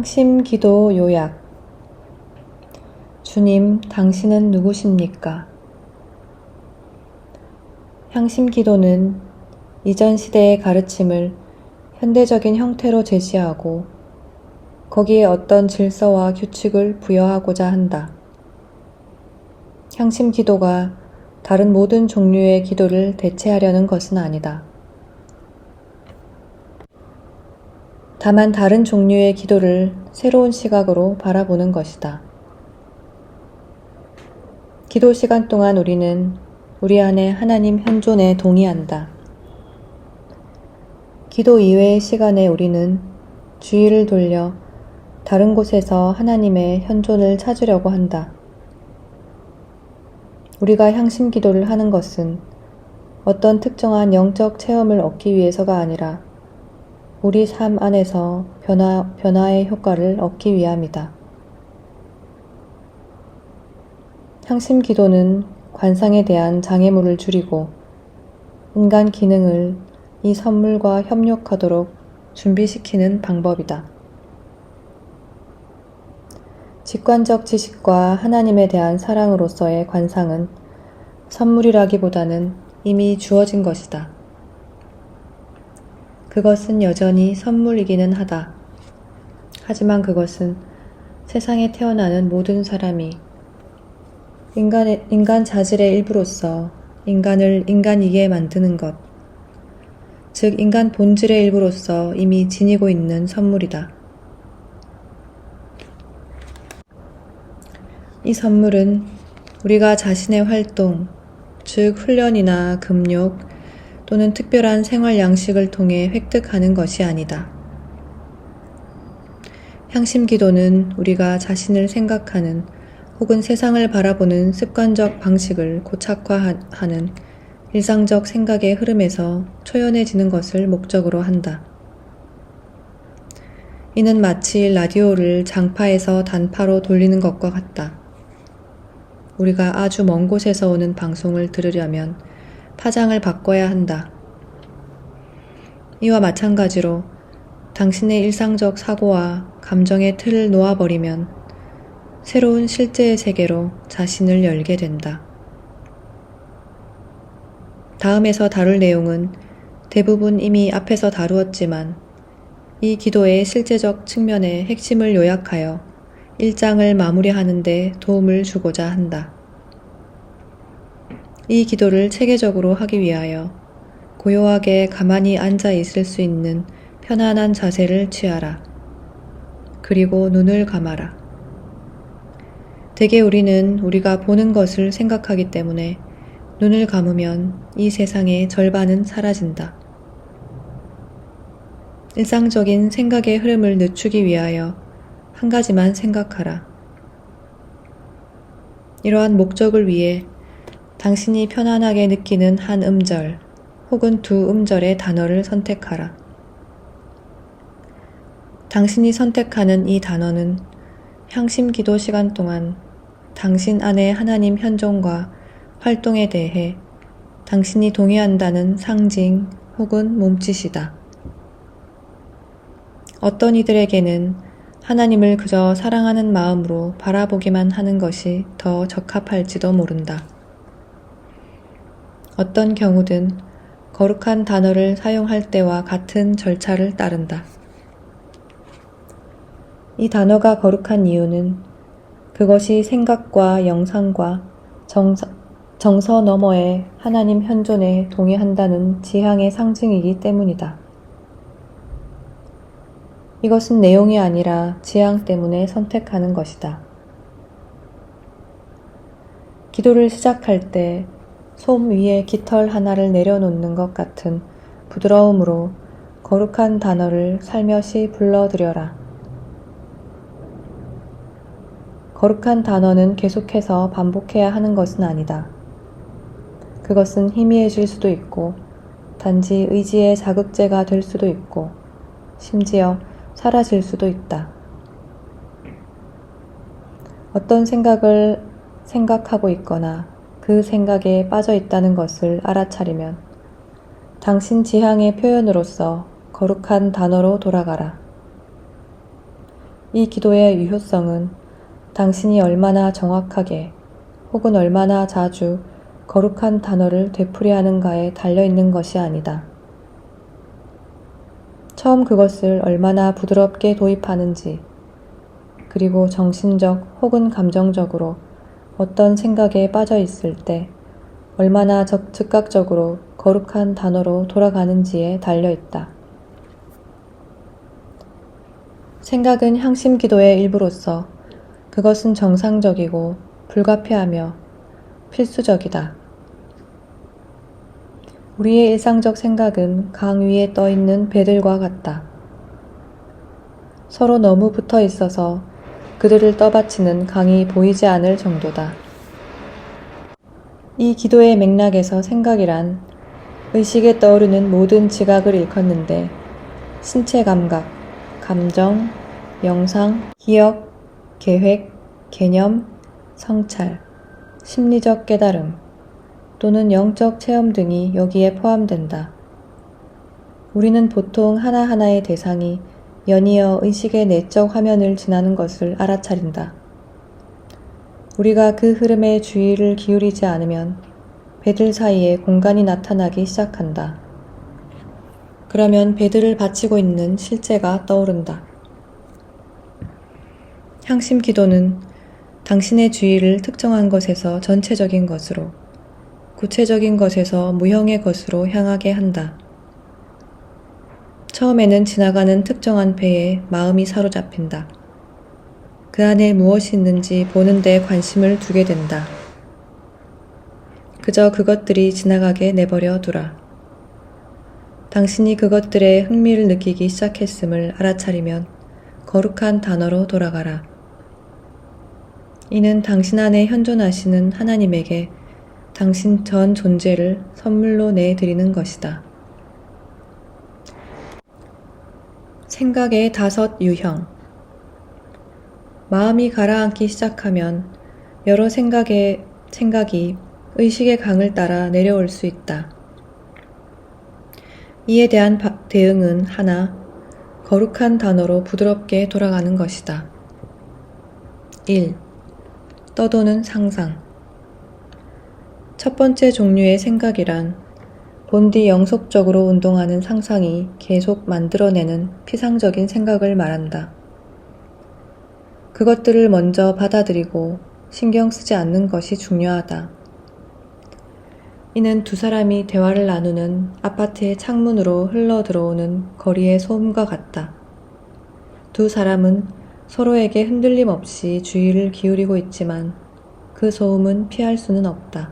향심 기도 요약. 주님, 당신은 누구십니까? 향심 기도는 이전 시대의 가르침을 현대적인 형태로 제시하고 거기에 어떤 질서와 규칙을 부여하고자 한다. 향심 기도가 다른 모든 종류의 기도를 대체하려는 것은 아니다. 다만 다른 종류의 기도를 새로운 시각으로 바라보는 것이다. 기도 시간 동안 우리는 우리 안에 하나님 현존에 동의한다. 기도 이외의 시간에 우리는 주의를 돌려 다른 곳에서 하나님의 현존을 찾으려고 한다. 우리가 향심 기도를 하는 것은 어떤 특정한 영적 체험을 얻기 위해서가 아니라 우리 삶 안에서 변화의 효과를 얻기 위함이다. 향심 기도는 관상에 대한 장애물을 줄이고 인간 기능을 이 선물과 협력하도록 준비시키는 방법이다. 직관적 지식과 하나님에 대한 사랑으로서의 관상은 선물이라기보다는 이미 주어진 것이다. 그것은 여전히 선물이기는 하다. 하지만 그것은 세상에 태어나는 모든 사람이 인간 자질의 일부로서 인간을 인간이게 만드는 것, 즉 인간 본질의 일부로서 이미 지니고 있는 선물이다. 이 선물은 우리가 자신의 활동, 즉 훈련이나 금욕 또는 특별한 생활 양식을 통해 획득하는 것이 아니다. 향심 기도는 우리가 자신을 생각하는 혹은 세상을 바라보는 습관적 방식을 고착화하는 일상적 생각의 흐름에서 초연해지는 것을 목적으로 한다. 이는 마치 라디오를 장파에서 단파로 돌리는 것과 같다. 우리가 아주 먼 곳에서 오는 방송을 들으려면 파장을 바꿔야 한다. 이와 마찬가지로 당신의 일상적 사고와 감정의 틀을 놓아버리면 새로운 실제의 세계로 자신을 열게 된다. 다음에서 다룰 내용은 대부분 이미 앞에서 다루었지만 이 기도의 실제적 측면의 핵심을 요약하여 1장을 마무리하는 데 도움을 주고자 한다. 이 기도를 체계적으로 하기 위하여 고요하게 가만히 앉아 있을 수 있는 편안한 자세를 취하라. 그리고 눈을 감아라. 대개 우리는 우리가 보는 것을 생각하기 때문에 눈을 감으면 이 세상의 절반은 사라진다. 일상적인 생각의 흐름을 늦추기 위하여 한 가지만 생각하라. 이러한 목적을 위해 당신이 편안하게 느끼는 한 음절 혹은 두 음절의 단어를 선택하라. 당신이 선택하는 이 단어는 향심 기도 시간 동안 당신 안의 하나님 현존과 활동에 대해 당신이 동의한다는 상징 혹은 몸짓이다. 어떤 이들에게는 하나님을 그저 사랑하는 마음으로 바라보기만 하는 것이 더 적합할지도 모른다. 어떤 경우든 거룩한 단어를 사용할 때와 같은 절차를 따른다. 이 단어가 거룩한 이유는 그것이 생각과 영상과 정서 너머의 하나님 현존에 동의한다는 지향의 상징이기 때문이다. 이것은 내용이 아니라 지향 때문에 선택하는 것이다. 기도를 시작할 때 솜 위에 깃털 하나를 내려놓는 것 같은 부드러움으로 거룩한 단어를 살며시 불러들여라. 거룩한 단어는 계속해서 반복해야 하는 것은 아니다. 그것은 희미해질 수도 있고 단지 의지의 자극제가 될 수도 있고 심지어 사라질 수도 있다. 어떤 생각을 생각하고 있거나 그 생각에 빠져 있다는 것을 알아차리면 당신 지향의 표현으로서 거룩한 단어로 돌아가라. 이 기도의 유효성은 당신이 얼마나 정확하게 혹은 얼마나 자주 거룩한 단어를 되풀이하는가에 달려있는 것이 아니다. 처음 그것을 얼마나 부드럽게 도입하는지, 그리고 정신적 혹은 감정적으로 어떤 생각에 빠져 있을 때 얼마나 즉각적으로 거룩한 단어로 돌아가는지에 달려있다. 생각은 향심 기도의 일부로서 그것은 정상적이고 불가피하며 필수적이다. 우리의 일상적 생각은 강 위에 떠있는 배들과 같다. 서로 너무 붙어 있어서 그들을 떠받치는 강이 보이지 않을 정도다. 이 기도의 맥락에서 생각이란 의식에 떠오르는 모든 지각을 일컫는데 신체 감각, 감정, 영상, 기억, 계획, 개념, 성찰, 심리적 깨달음 또는 영적 체험 등이 여기에 포함된다. 우리는 보통 하나하나의 대상이 연이어 의식의 내적 화면을 지나는 것을 알아차린다. 우리가 그 흐름에 주의를 기울이지 않으면 배들 사이에 공간이 나타나기 시작한다. 그러면 배들을 받치고 있는 실제가 떠오른다. 향심 기도는 당신의 주의를 특정한 것에서 전체적인 것으로, 구체적인 것에서 무형의 것으로 향하게 한다. 처음에는 지나가는 특정한 배에 마음이 사로잡힌다. 그 안에 무엇이 있는지 보는 데 관심을 두게 된다. 그저 그것들이 지나가게 내버려 두라. 당신이 그것들에 흥미를 느끼기 시작했음을 알아차리면 거룩한 단어로 돌아가라. 이는 당신 안에 현존하시는 하나님에게 당신 전 존재를 선물로 내드리는 것이다. 생각의 5 유형. 마음이 가라앉기 시작하면 여러 생각이 의식의 강을 따라 내려올 수 있다. 이에 대한 대응은 하나, 거룩한 단어로 부드럽게 돌아가는 것이다. 1. 떠도는 상상. 첫 번째 종류의 생각이란 본디 영속적으로 운동하는 상상이 계속 만들어내는 피상적인 생각을 말한다. 그것들을 먼저 받아들이고 신경 쓰지 않는 것이 중요하다. 이는 두 사람이 대화를 나누는 아파트의 창문으로 흘러 들어오는 거리의 소음과 같다. 두 사람은 서로에게 흔들림 없이 주의를 기울이고 있지만 그 소음은 피할 수는 없다.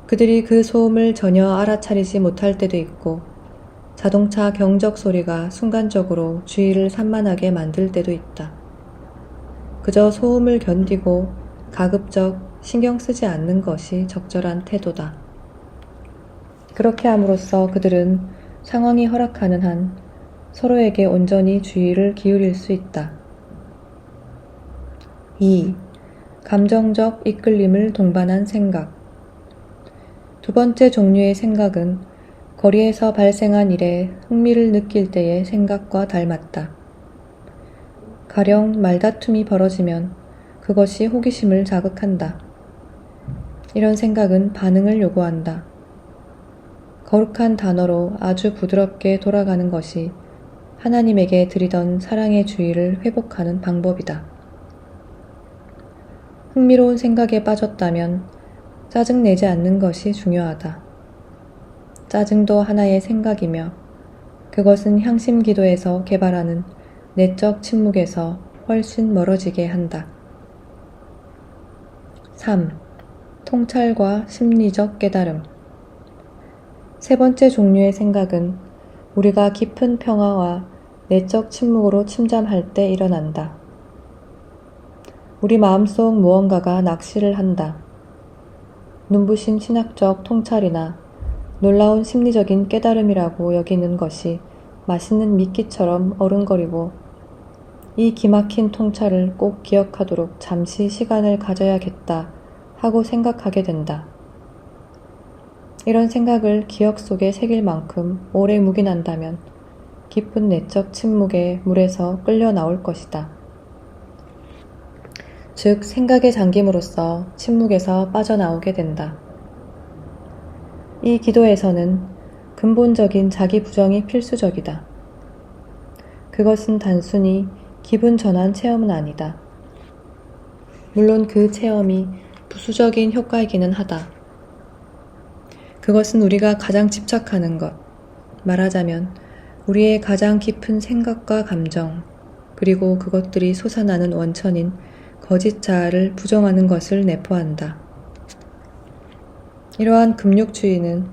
그들이 그 소음을 전혀 알아차리지 못할 때도 있고 자동차 경적 소리가 순간적으로 주의를 산만하게 만들 때도 있다. 그저 소음을 견디고 가급적 신경 쓰지 않는 것이 적절한 태도다. 그렇게 함으로써 그들은 상황이 허락하는 한 서로에게 온전히 주의를 기울일 수 있다. 2. 감정적 이끌림을 동반한 생각. 두 번째 종류의 생각은 거리에서 발생한 일에 흥미를 느낄 때의 생각과 닮았다. 가령 말다툼이 벌어지면 그것이 호기심을 자극한다. 이런 생각은 반응을 요구한다. 거룩한 단어로 아주 부드럽게 돌아가는 것이 하나님에게 드리던 사랑의 주의를 회복하는 방법이다. 흥미로운 생각에 빠졌다면 짜증내지 않는 것이 중요하다. 짜증도 하나의 생각이며 그것은 향심 기도에서 개발하는 내적 침묵에서 훨씬 멀어지게 한다. 3. 통찰과 심리적 깨달음. 세 번째 종류의 생각은 우리가 깊은 평화와 내적 침묵으로 침잠할 때 일어난다. 우리 마음속 무언가가 낚시를 한다. 눈부신 신학적 통찰이나 놀라운 심리적인 깨달음이라고 여기는 것이 맛있는 미끼처럼 어른거리고 이 기막힌 통찰을 꼭 기억하도록 잠시 시간을 가져야겠다 하고 생각하게 된다. 이런 생각을 기억 속에 새길 만큼 오래 묵인한다면 깊은 내적 침묵에 물에서 끌려 나올 것이다. 즉, 생각에 잠김으로써 침묵에서 빠져나오게 된다. 이 기도에서는 근본적인 자기 부정이 필수적이다. 그것은 단순히 기분 전환 체험은 아니다. 물론 그 체험이 부수적인 효과이기는 하다. 그것은 우리가 가장 집착하는 것, 말하자면 우리의 가장 깊은 생각과 감정, 그리고 그것들이 솟아나는 원천인 거짓 자아를 부정하는 것을 내포한다. 이러한 금욕주의는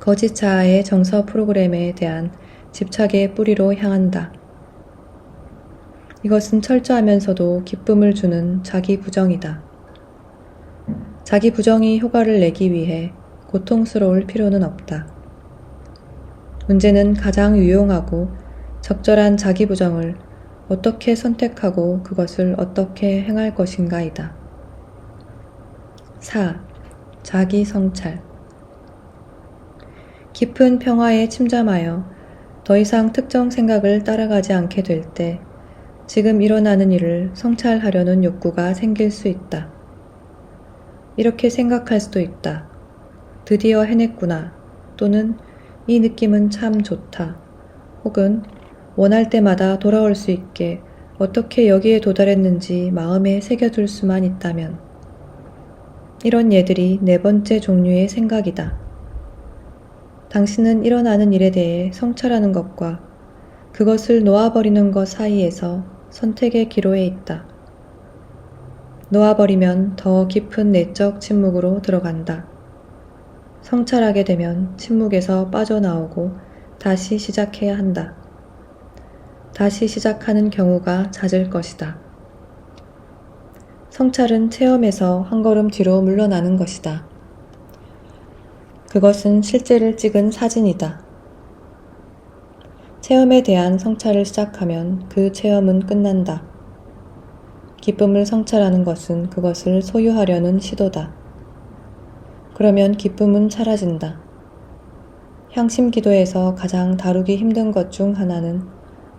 거짓 자아의 정서 프로그램에 대한 집착의 뿌리로 향한다. 이것은 철저하면서도 기쁨을 주는 자기 부정이다. 자기 부정이 효과를 내기 위해 고통스러울 필요는 없다. 문제는 가장 유용하고 적절한 자기 부정을 어떻게 선택하고 그것을 어떻게 행할 것인가이다. 4. 자기 성찰. 깊은 평화에 침잠하여 더 이상 특정 생각을 따라가지 않게 될 때 지금 일어나는 일을 성찰하려는 욕구가 생길 수 있다. 이렇게 생각할 수도 있다. 드디어 해냈구나. 또는 이 느낌은 참 좋다. 혹은 원할 때마다 돌아올 수 있게 어떻게 여기에 도달했는지 마음에 새겨둘 수만 있다면. 이런 예들이 네 번째 종류의 생각이다. 당신은 일어나는 일에 대해 성찰하는 것과 그것을 놓아버리는 것 사이에서 선택의 기로에 있다. 놓아버리면 더 깊은 내적 침묵으로 들어간다. 성찰하게 되면 침묵에서 빠져나오고 다시 시작해야 한다. 다시 시작하는 경우가 잦을 것이다. 성찰은 체험에서 한 걸음 뒤로 물러나는 것이다. 그것은 실제를 찍은 사진이다. 체험에 대한 성찰을 시작하면 그 체험은 끝난다. 기쁨을 성찰하는 것은 그것을 소유하려는 시도다. 그러면 기쁨은 사라진다. 향심 기도에서 가장 다루기 힘든 것 중 하나는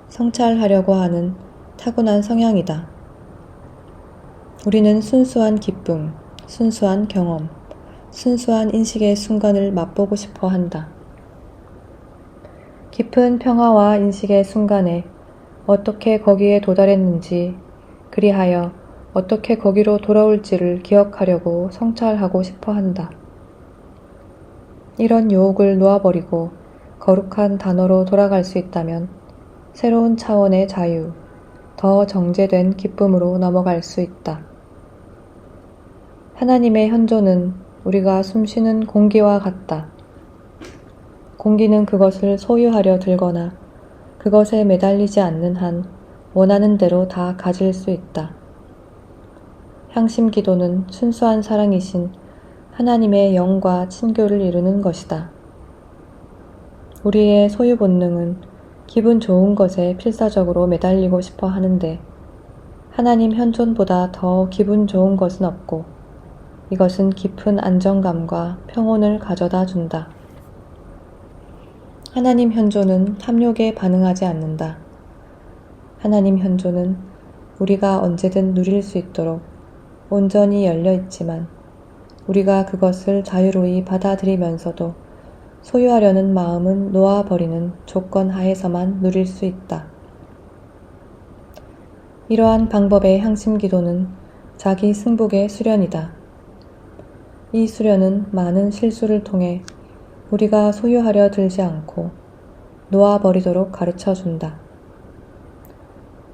성찰하려고 하는 타고난 성향이다. 우리는 순수한 기쁨, 순수한 경험, 순수한 인식의 순간을 맛보고 싶어 한다. 깊은 평화와 인식의 순간에 어떻게 거기에 도달했는지, 그리하여 어떻게 거기로 돌아올지를 기억하려고 성찰하고 싶어 한다. 이런 유혹을 놓아버리고 거룩한 단어로 돌아갈 수 있다면 새로운 차원의 자유, 더 정제된 기쁨으로 넘어갈 수 있다. 하나님의 현존은 우리가 숨쉬는 공기와 같다. 공기는 그것을 소유하려 들거나 그것에 매달리지 않는 한 원하는 대로 다 가질 수 있다. 향심 기도는 순수한 사랑이신 하나님의 영과 친교를 이루는 것이다. 우리의 소유 본능은 기분 좋은 것에 필사적으로 매달리고 싶어 하는데 하나님 현존보다 더 기분 좋은 것은 없고 이것은 깊은 안정감과 평온을 가져다 준다. 하나님 현존은 탐욕에 반응하지 않는다. 하나님 현존은 우리가 언제든 누릴 수 있도록 온전히 열려 있지만 우리가 그것을 자유로이 받아들이면서도 소유하려는 마음은 놓아버리는 조건 하에서만 누릴 수 있다. 이러한 방법의 향심 기도는 자기 승복의 수련이다. 이 수련은 많은 실수를 통해 우리가 소유하려 들지 않고 놓아버리도록 가르쳐 준다.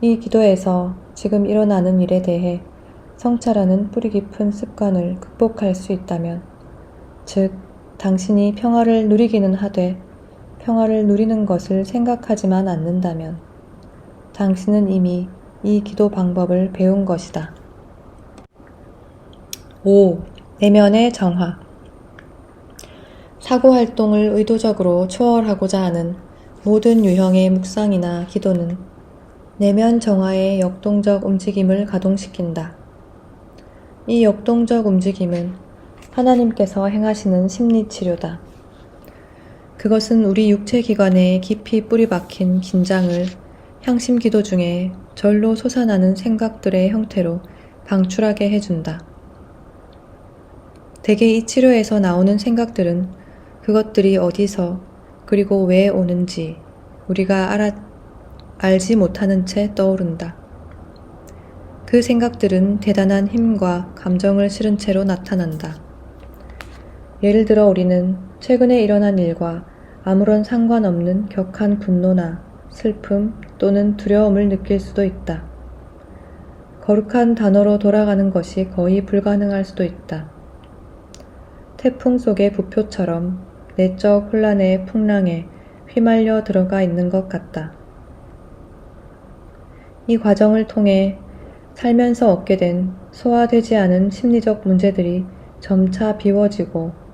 이 기도에서 지금 일어나는 일에 대해 성찰하는 뿌리 깊은 습관을 극복할 수 있다면, 즉, 당신이 평화를 누리기는 하되 평화를 누리는 것을 생각하지만 않는다면, 당신은 이미 이 기도 방법을 배운 것이다. 5. 내면의 정화. 사고활동을 의도적으로 초월하고자 하는 모든 유형의 묵상이나 기도는 내면 정화의 역동적 움직임을 가동시킨다. 이 역동적 움직임은 하나님께서 행하시는 심리치료다. 그것은 우리 육체 기관에 깊이 뿌리 박힌 긴장을 향심 기도 중에 절로 솟아나는 생각들의 형태로 방출하게 해준다. 대개 이 치료에서 나오는 생각들은 그것들이 어디서 그리고 왜 오는지 우리가 알지 못하는 채 떠오른다. 그 생각들은 대단한 힘과 감정을 실은 채로 나타난다. 예를 들어 우리는 최근에 일어난 일과 아무런 상관없는 격한 분노나 슬픔 또는 두려움을 느낄 수도 있다. 거룩한 단어로 돌아가는 것이 거의 불가능할 수도 있다. 태풍 속의 부표처럼 내적 혼란의 풍랑에 휘말려 들어가 있는 것 같다. 이 과정을 통해 살면서 얻게 된 소화되지 않은 심리적 문제들이 점차 비워지고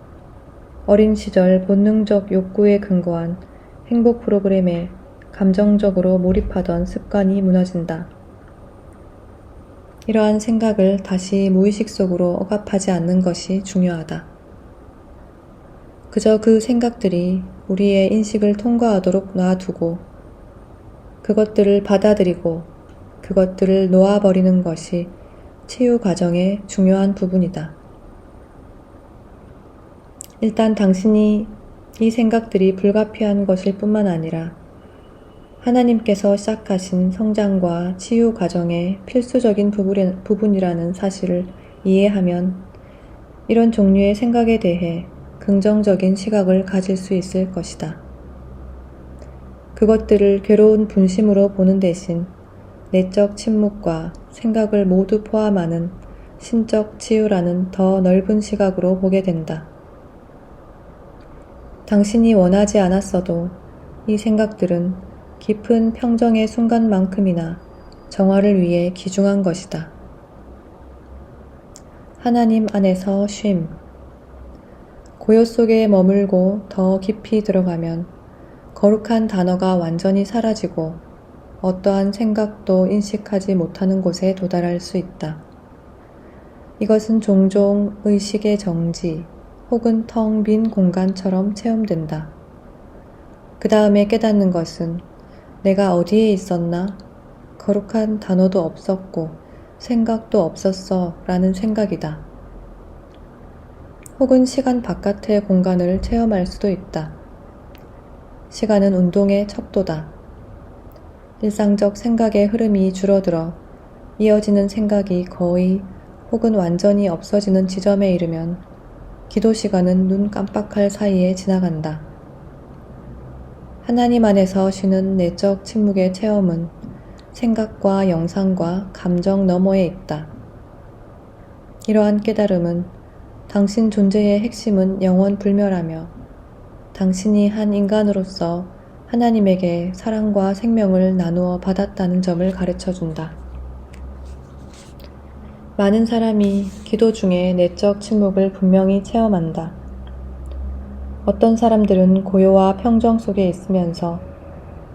어린 시절 본능적 욕구에 근거한 행복 프로그램에 감정적으로 몰입하던 습관이 무너진다. 이러한 생각을 다시 무의식 속으로 억압하지 않는 것이 중요하다. 그저 그 생각들이 우리의 인식을 통과하도록 놔두고 그것들을 받아들이고 그것들을 놓아버리는 것이 치유 과정의 중요한 부분이다. 일단 당신이 이 생각들이 불가피한 것일 뿐만 아니라 하나님께서 시작하신 성장과 치유 과정의 필수적인 부분이라는 사실을 이해하면 이런 종류의 생각에 대해 긍정적인 시각을 가질 수 있을 것이다. 그것들을 괴로운 분심으로 보는 대신 내적 침묵과 생각을 모두 포함하는 신적 치유라는 더 넓은 시각으로 보게 된다. 당신이 원하지 않았어도 이 생각들은 깊은 평정의 순간만큼이나 정화를 위해 기중한 것이다. 하나님 안에서 쉼. 고요 속에 머물고 더 깊이 들어가면 거룩한 단어가 완전히 사라지고 어떠한 생각도 인식하지 못하는 곳에 도달할 수 있다. 이것은 종종 의식의 정지 혹은 텅 빈 공간처럼 체험된다. 그 다음에 깨닫는 것은 내가 어디에 있었나? 거룩한 단어도 없었고 생각도 없었어 라는 생각이다. 혹은 시간 바깥의 공간을 체험할 수도 있다. 시간은 운동의 척도다. 일상적 생각의 흐름이 줄어들어 이어지는 생각이 거의 혹은 완전히 없어지는 지점에 이르면 기도 시간은 눈 깜빡할 사이에 지나간다. 하나님 안에서 쉬는 내적 침묵의 체험은 생각과 영상과 감정 너머에 있다. 이러한 깨달음은 당신 존재의 핵심은 영원 불멸하며 당신이 한 인간으로서 하나님에게 사랑과 생명을 나누어 받았다는 점을 가르쳐준다. 많은 사람이 기도 중에 내적 침묵을 분명히 체험한다. 어떤 사람들은 고요와 평정 속에 있으면서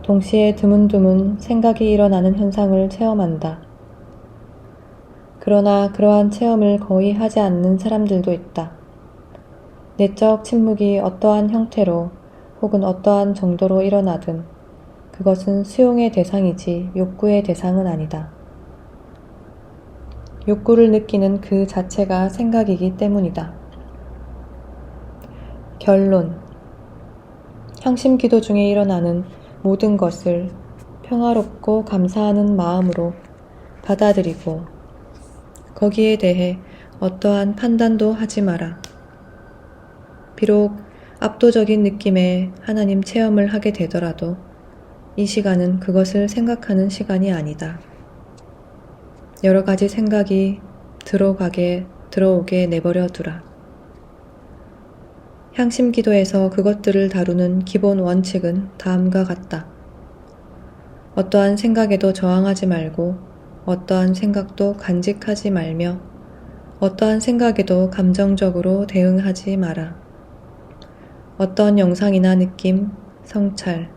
동시에 드문드문 생각이 일어나는 현상을 체험한다. 그러나 그러한 체험을 거의 하지 않는 사람들도 있다. 내적 침묵이 어떠한 형태로 혹은 어떠한 정도로 일어나든 그것은 수용의 대상이지 욕구의 대상은 아니다. 욕구를 느끼는 그 자체가 생각이기 때문이다. 결론. 향심 기도 중에 일어나는 모든 것을 평화롭고 감사하는 마음으로 받아들이고 거기에 대해 어떠한 판단도 하지 마라. 비록 압도적인 느낌의 하나님 체험을 하게 되더라도 이 시간은 그것을 생각하는 시간이 아니다. 여러 가지 생각이 들어오게 내버려 두라. 향심 기도에서 그것들을 다루는 기본 원칙은 다음과 같다. 어떠한 생각에도 저항하지 말고 어떠한 생각도 간직하지 말며 어떠한 생각에도 감정적으로 대응하지 마라. 어떤 영상이나 느낌, 성찰,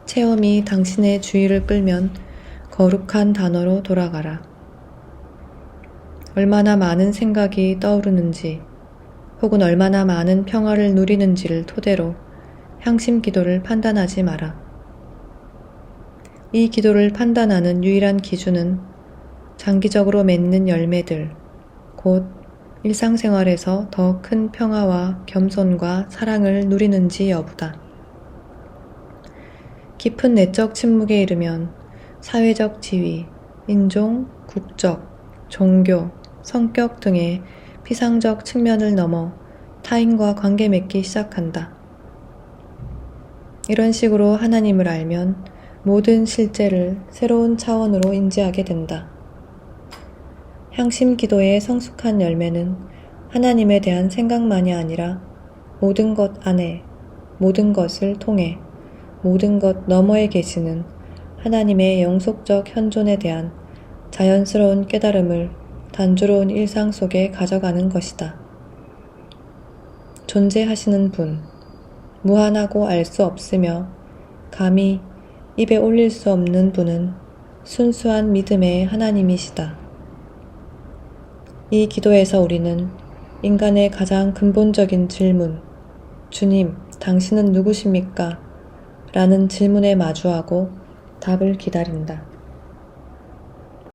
체험이 당신의 주의를 끌면 거룩한 단어로 돌아가라. 얼마나 많은 생각이 떠오르는지 혹은 얼마나 많은 평화를 누리는지를 토대로 향심 기도를 판단하지 마라. 이 기도를 판단하는 유일한 기준은 장기적으로 맺는 열매들, 곧 일상생활에서 더 큰 평화와 겸손과 사랑을 누리는지 여부다. 깊은 내적 침묵에 이르면 사회적 지위, 인종, 국적, 종교, 성격 등의 피상적 측면을 넘어 타인과 관계 맺기 시작한다. 이런 식으로 하나님을 알면 모든 실제를 새로운 차원으로 인지하게 된다. 향심 기도의 성숙한 열매는 하나님에 대한 생각만이 아니라 모든 것 안에, 모든 것을 통해, 모든 것 너머에 계시는 하나님의 영속적 현존에 대한 자연스러운 깨달음을 단조로운 일상 속에 가져가는 것이다. 존재하시는 분, 무한하고 알 수 없으며 감히 입에 올릴 수 없는 분은 순수한 믿음의 하나님이시다. 이 기도에서 우리는 인간의 가장 근본적인 질문, 주님, 당신은 누구십니까? 라는 질문에 마주하고 답을 기다린다.